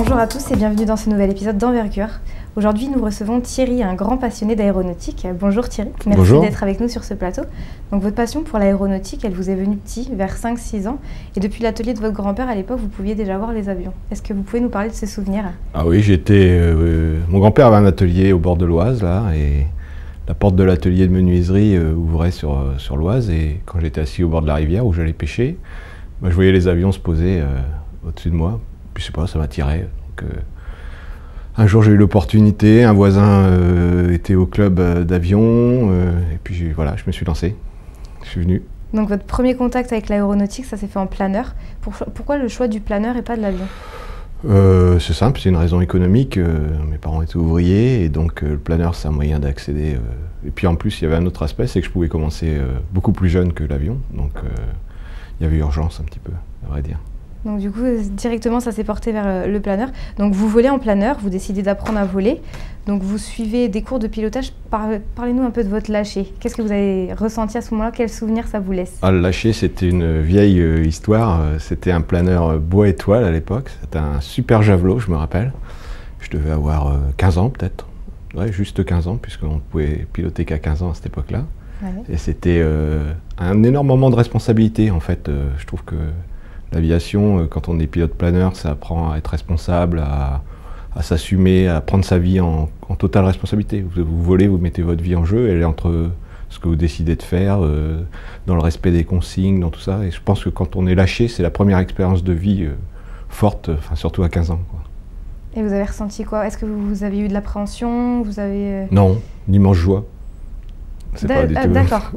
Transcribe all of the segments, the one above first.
Bonjour à tous et bienvenue dans ce nouvel épisode d'Envergure. Aujourd'hui, nous recevons Thierry, un grand passionné d'aéronautique. Bonjour Thierry, merci d'être avec nous sur ce plateau. Donc votre passion pour l'aéronautique, elle vous est venue petit, vers 5-6 ans. Et depuis l'atelier de votre grand-père, à l'époque, vous pouviez déjà voir les avions. Est-ce que vous pouvez nous parler de ces souvenirs? Ah oui, mon grand-père avait un atelier au bord de l'Oise, là, et la porte de l'atelier de menuiserie ouvrait sur l'Oise. Et quand j'étais assis au bord de la rivière où j'allais pêcher, je voyais les avions se poser au-dessus de moi. Puis je sais pas, ça m'attirait. Un jour j'ai eu l'opportunité, un voisin était au club d'avion, et puis voilà, je me suis lancé, je suis venu. Donc votre premier contact avec l'aéronautique, ça s'est fait en planeur. Pourquoi le choix du planeur et pas de l'avion? C'est simple, c'est une raison économique. Mes parents étaient ouvriers, et donc le planeur c'est un moyen d'accéder. Et puis en plus il y avait un autre aspect, c'est que je pouvais commencer beaucoup plus jeune que l'avion, donc il y avait urgence un petit peu, à vrai dire. Donc du coup, directement, ça s'est porté vers le planeur. Donc vous volez en planeur, vous décidez d'apprendre à voler. Donc vous suivez des cours de pilotage. Parlez-nous un peu de votre lâcher. Qu'est-ce que vous avez ressenti à ce moment-là? Quel souvenir ça vous laisse? Le lâcher, c'était une vieille histoire. C'était un planeur bois étoile à l'époque. C'était un super javelot, je me rappelle. Je devais avoir 15 ans peut-être. Ouais, juste 15 ans, puisqu'on ne pouvait piloter qu'à 15 ans à cette époque-là. Ouais. Et c'était un énorme moment de responsabilité, en fait. Je trouve que l'aviation, quand on est pilote planeur, ça apprend à être responsable, à s'assumer, à prendre sa vie en totale responsabilité. Vous volez, vous mettez votre vie en jeu, elle est entre ce que vous décidez de faire, dans le respect des consignes, dans tout ça. Et je pense que quand on est lâché, c'est la première expérience de vie forte, surtout à 15 ans, quoi. Et vous avez ressenti quoi? Est-ce que vous avez eu de l'appréhension? Non, l'immense joie. D'accord,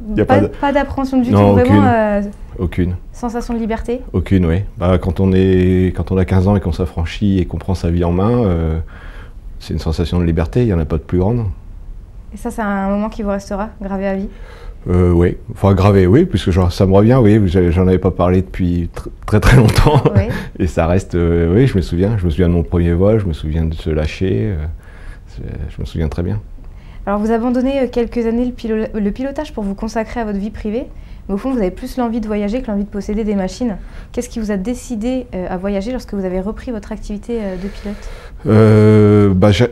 pas d'appréhension du tout, vraiment aucune. Sensation de liberté? Aucune, oui. Quand on a 15 ans et qu'on s'affranchit et qu'on prend sa vie en main, c'est une sensation de liberté, il n'y en a pas de plus grande. Et ça, c'est un moment qui vous restera gravé à vie? Oui, enfin gravé, oui, puisque ça me revient, oui, j'en avais pas parlé depuis très longtemps. Oui. Et ça reste, oui, je me souviens de mon premier vol, je me souviens de se lâcher, je me souviens très bien. Alors vous abandonnez quelques années le pilotage pour vous consacrer à votre vie privée, mais au fond vous avez plus l'envie de voyager que l'envie de posséder des machines. Qu'est-ce qui vous a décidé à voyager lorsque vous avez repris votre activité de pilote?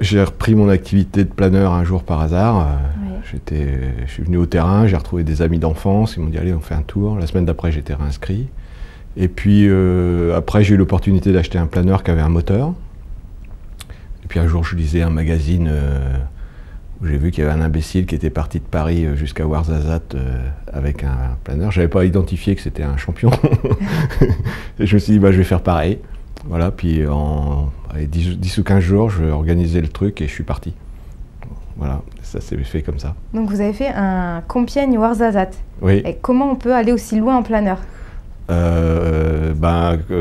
J'ai repris mon activité de planeur un jour par hasard. Oui. Je suis venu au terrain, j'ai retrouvé des amis d'enfance, ils m'ont dit allez on fait un tour. La semaine d'après j'étais réinscrit. Et puis après j'ai eu l'opportunité d'acheter un planeur qui avait un moteur. Et puis un jour je lisais un magazine où j'ai vu qu'il y avait un imbécile qui était parti de Paris jusqu'à Ouarzazate avec un planeur. Je n'avais pas identifié que c'était un champion. Et je me suis dit, je vais faire pareil. Voilà, puis en 10 ou 15 jours, je organisais le truc et je suis parti. Voilà, ça s'est fait comme ça. Donc vous avez fait un Compiègne-Ouarzazate. Oui. Et comment on peut aller aussi loin en planeur? Avec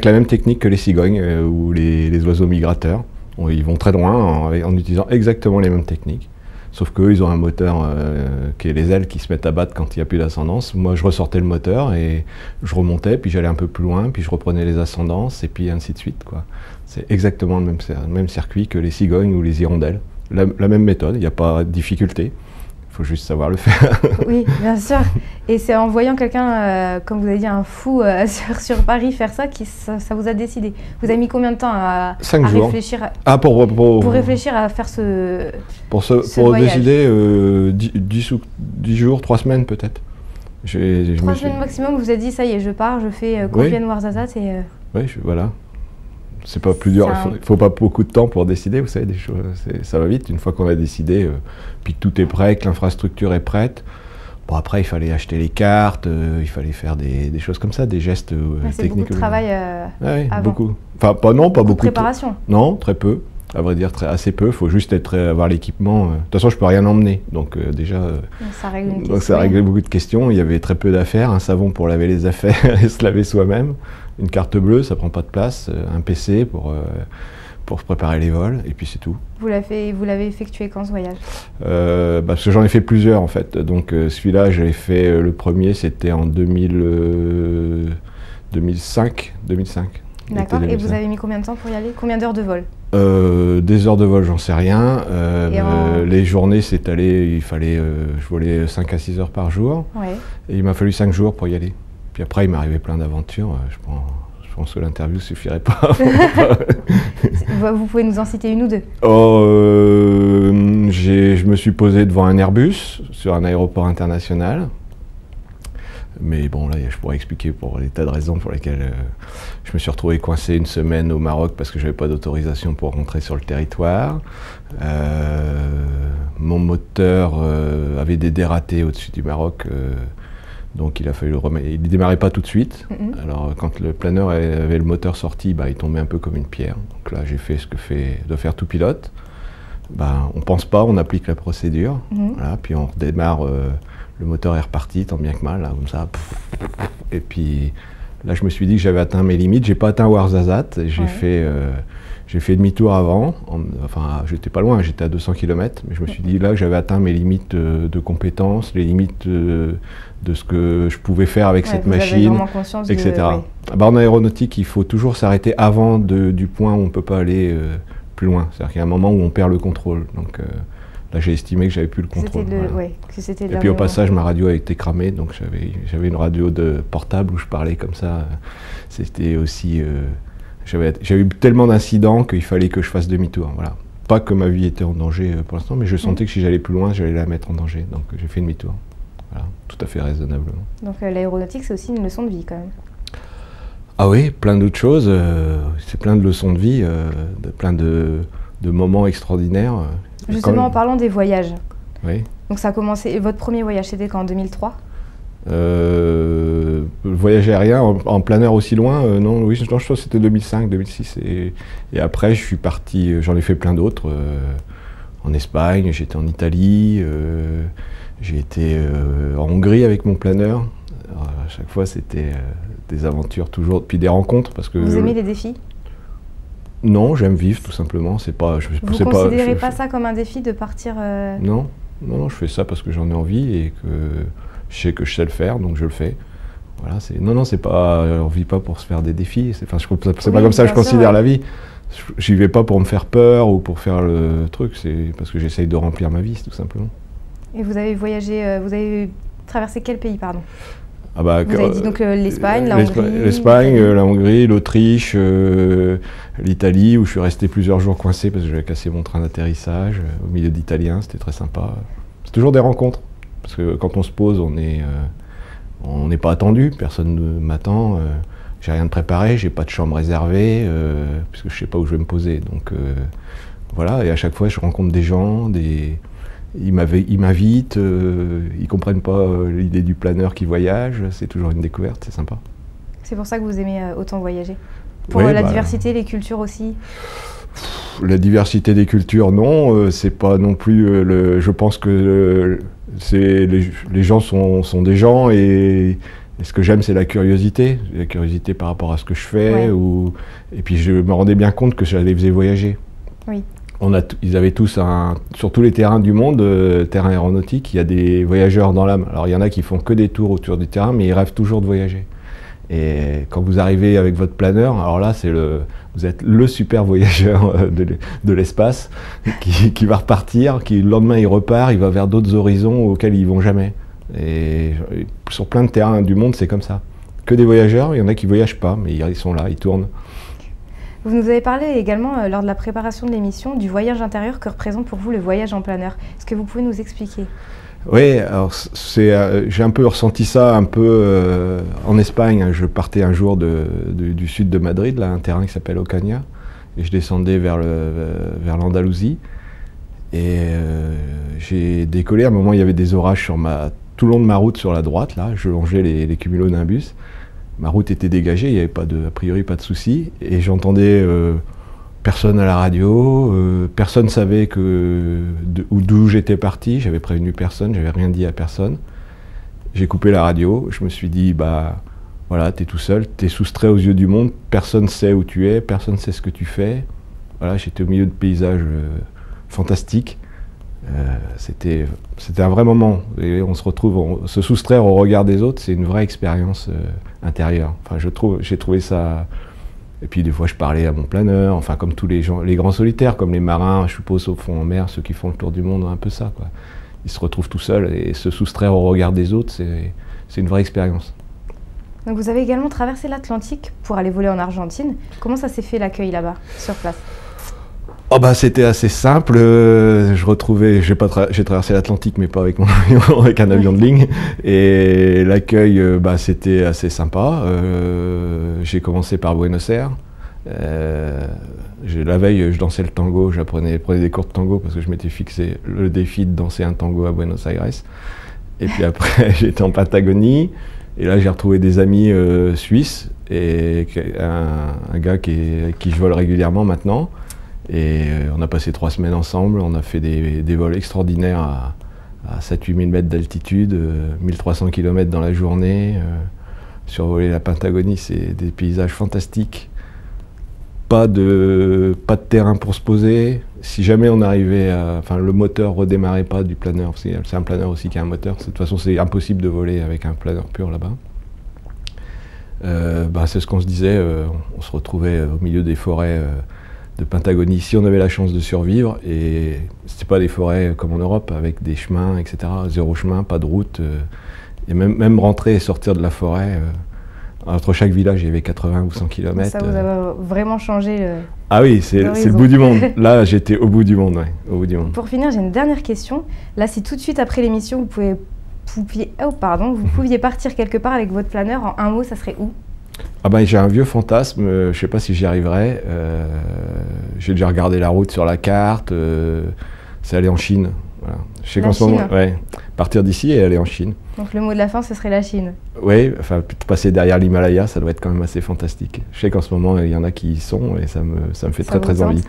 la même technique que les cigognes ou les oiseaux migrateurs. Ils vont très loin en utilisant exactement les mêmes techniques. Sauf qu'eux, ils ont un moteur qui est les ailes qui se mettent à battre quand il n'y a plus d'ascendance. Moi, je ressortais le moteur et je remontais, puis j'allais un peu plus loin, puis je reprenais les ascendances, et puis ainsi de suite, quoi. C'est exactement le même circuit que les cigognes ou les hirondelles. La même méthode, il n'y a pas de difficulté. Il faut juste savoir le faire. Oui, bien sûr. Et c'est en voyant quelqu'un, comme vous avez dit, un fou sur Paris faire ça, ça vous a décidé. Vous avez mis combien de temps à réfléchir pour réfléchir à faire ce voyage? Décider 10 jours, 3 semaines peut-être. 3 semaines maximum, vous avez dit ça y est, je pars, je fais Compiègne-Ouarzazate et... Oui, voilà. C'est pas plus dur, il faut pas beaucoup de temps pour décider, vous savez, des choses, ça va vite. Une fois qu'on a décidé, puis que tout est prêt, que l'infrastructure est prête, bon après il fallait acheter les cartes, il fallait faire des choses comme ça, des gestes techniques. C'est beaucoup de travail avant. Beaucoup. Enfin, pas beaucoup de préparation. Non, très peu. À vrai dire, assez peu. Il faut juste avoir l'équipement. De toute façon, je peux rien emmener, donc déjà. Ça règle ça réglait beaucoup de questions. Il y avait très peu d'affaires. Un savon pour laver les affaires et se laver soi-même. Une carte bleue, ça prend pas de place. Un PC pour préparer les vols, et puis c'est tout. Vous l'avez effectué quand ce voyage? Parce que j'en ai fait plusieurs en fait. Donc celui-là, j'avais fait le premier, c'était en 2005. D'accord. Et vous avez mis combien de temps pour y aller? Combien d'heures de vol? Des heures de vol, j'en sais rien. Les journées, je volais 5 à 6 heures par jour. Ouais. Et il m'a fallu 5 jours pour y aller. Puis après, il m'est arrivé plein d'aventures. Je Je pense que l'interview ne suffirait pas. Vous pouvez nous en citer une ou deux? Je me suis posé devant un Airbus sur un aéroport international. Mais bon, là, je pourrais expliquer pour les tas de raisons pour lesquelles je me suis retrouvé coincé une semaine au Maroc parce que je n'avais pas d'autorisation pour rentrer sur le territoire. Mon moteur avait des dératés au-dessus du Maroc, donc il a fallu le remettre. Il ne démarrait pas tout de suite. Alors, quand le planeur avait le moteur sorti, bah, il tombait un peu comme une pierre. Donc là, j'ai fait ce que doit faire tout pilote. Bah, on ne pense pas, on applique la procédure. Voilà, puis on redémarre. Le moteur est reparti, tant bien que mal, là, comme ça. Et puis là, je me suis dit que j'avais atteint mes limites. J'ai pas atteint Ouarzazate. J'ai fait demi-tour avant. Enfin, j'étais pas loin, j'étais à 200 km. Mais je me suis dit là que j'avais atteint mes limites de compétences, les limites de ce que je pouvais faire avec cette machine, etc. Bah, en aéronautique, il faut toujours s'arrêter avant du point où on ne peut pas aller plus loin. C'est-à-dire qu'il y a un moment où on perd le contrôle. Donc, là, j'ai estimé que j'avais plus le contrôle. Et puis au passage, ma radio a été cramée, donc j'avais une radio de portable où je parlais comme ça. C'était aussi... j'avais eu tellement d'incidents qu'il fallait que je fasse demi-tour. Voilà. Pas que ma vie était en danger pour l'instant, mais je sentais que si j'allais plus loin, j'allais la mettre en danger. Donc j'ai fait demi-tour. Voilà, tout à fait raisonnablement. Donc l'aéronautique, c'est aussi une leçon de vie quand même. Ah oui, plein d'autres choses. C'est plein de leçons de vie, plein de moments extraordinaires. Justement, en parlant des voyages. Oui. Donc ça a commencé, votre premier voyage, c'était quand, en 2003? Voyage aérien en planeur aussi loin, non, oui, je pense que c'était 2005, 2006. Et après, je suis parti, j'en ai fait plein d'autres. En Espagne, j'étais en Italie, j'ai été en Hongrie avec mon planeur. Alors, à chaque fois, c'était des aventures toujours, puis des rencontres. Parce que vous aimez les défis? Non, j'aime vivre tout simplement. C'est pas. Vous ne considérez pas ça comme un défi de partir Non, je fais ça parce que j'en ai envie et que je sais que je sais le faire, donc je le fais. Voilà, non, c'est pas. On vit pas pour se faire des défis. C'est pas comme ça que je considère la vie. J'y vais pas pour me faire peur ou pour faire le truc. C'est parce que j'essaye de remplir ma vie, tout simplement. Et vous avez voyagé, vous avez traversé quel pays, pardon? Ah bah, vous avez dit donc l'Espagne, la Hongrie. L'Espagne, la Hongrie, l'Autriche, l'Italie, où je suis resté plusieurs jours coincé parce que j'avais cassé mon train d'atterrissage au milieu d'Italiens, c'était très sympa. C'est toujours des rencontres, parce que quand on se pose, on n'est pas attendu, personne ne m'attend, j'ai rien de préparé, j'ai pas de chambre réservée, puisque je sais pas où je vais me poser. Donc voilà, et à chaque fois je rencontre des gens, ils m'invitent, ils comprennent pas l'idée du planeur qui voyage, c'est toujours une découverte, c'est sympa. C'est pour ça que vous aimez autant voyager? Pour la diversité, les cultures aussi? La diversité des cultures, non, c'est pas non plus je pense que les gens sont des gens et ce que j'aime c'est la curiosité par rapport à ce que je fais, et puis je me rendais bien compte que ça les faisait voyager. Oui. Ils avaient tous, sur tous les terrains du monde, terrain aéronautique, il y a des voyageurs dans l'âme. Alors il y en a qui font que des tours autour du terrain, mais ils rêvent toujours de voyager. Et quand vous arrivez avec votre planeur, alors là, vous êtes le super voyageur de l'espace qui va repartir, le lendemain il repart, il va vers d'autres horizons auxquels ils ne vont jamais. Et sur plein de terrains du monde, c'est comme ça. Que des voyageurs, il y en a qui ne voyagent pas, mais ils sont là, ils tournent. Vous nous avez parlé également, lors de la préparation de l'émission, du voyage intérieur que représente pour vous le voyage en planeur. Est-ce que vous pouvez nous expliquer? Oui, alors j'ai un peu ressenti ça en Espagne. Je partais un jour du sud de Madrid, là, un terrain qui s'appelle Ocaña, et je descendais vers l'Andalousie. Et j'ai décollé, à un moment il y avait des orages tout le long de ma route sur la droite, là, je longeais les cumulonimbus. Ma route était dégagée, il n'y avait a priori pas de souci, et j'entendais personne à la radio, personne ne savait d'où j'étais parti, j'avais prévenu personne, j'avais rien dit à personne. J'ai coupé la radio, je me suis dit, bah voilà, t'es tout seul, t'es soustrait aux yeux du monde, personne ne sait où tu es, personne ne sait ce que tu fais. Voilà, j'étais au milieu de paysages fantastiques. C'était un vrai moment, et se soustraire au regard des autres, c'est une vraie expérience intérieure. Enfin, j'ai trouvé ça. Et puis des fois je parlais à mon planeur, enfin comme tous les gens, les grands solitaires, comme les marins, je suppose au fond en mer, ceux qui font le tour du monde, un peu ça, quoi. Ils se retrouvent tout seuls, et se soustraire au regard des autres, c'est une vraie expérience. Donc vous avez également traversé l'Atlantique pour aller voler en Argentine. Comment ça s'est fait l'accueil là-bas, sur place? Oh bah c'était assez simple, j'ai traversé l'Atlantique mais pas avec mon avion, avec un avion de ligne, et l'accueil c'était assez sympa. J'ai commencé par Buenos Aires. La veille je dansais le tango, prenais des cours de tango parce que je m'étais fixé le défi de danser un tango à Buenos Aires. Et puis après j'étais en Patagonie, et là j'ai retrouvé des amis suisses, et un gars avec qui je vole régulièrement maintenant. Et on a passé 3 semaines ensemble, on a fait des vols extraordinaires à 7-8 000 mètres d'altitude, 1300 km dans la journée. Survoler la Patagonie, c'est des paysages fantastiques. Pas de terrain pour se poser. Si jamais on arrivait le moteur redémarrait pas du planeur, c'est un planeur aussi qui a un moteur. De toute façon, c'est impossible de voler avec un planeur pur là-bas. C'est ce qu'on se disait, on se retrouvait au milieu des forêts de Patagonie, si on avait la chance de survivre, et c'était pas des forêts comme en Europe avec des chemins, etc. 0 chemin, pas de route, et même rentrer et sortir de la forêt, entre chaque village il y avait 80 ou 100 km. Ça vous a vraiment changé. Ah oui, c'est le bout du monde. Là j'étais au bout du monde, ouais, au bout du monde. Pour finir, j'ai une dernière question. Là, si tout de suite après l'émission vous pouviez partir quelque part avec votre planeur, en un mot, ça serait où? J'ai un vieux fantasme, je ne sais pas si j'y arriverai. J'ai déjà regardé la route sur la carte, c'est aller en Chine. Voilà. Je sais qu'en ce moment, partir d'ici et aller en Chine. Donc le mot de la fin, ce serait la Chine. Oui, passer derrière l'Himalaya, ça doit être quand même assez fantastique. Je sais qu'en ce moment, il y en a qui y sont, et ça me fait très envie.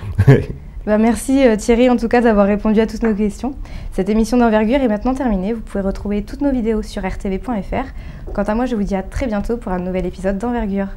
Merci Thierry en tout cas d'avoir répondu à toutes nos questions. Cette émission d'envergure est maintenant terminée. Vous pouvez retrouver toutes nos vidéos sur rtv.fr. Quant à moi, je vous dis à très bientôt pour un nouvel épisode d'Envergure.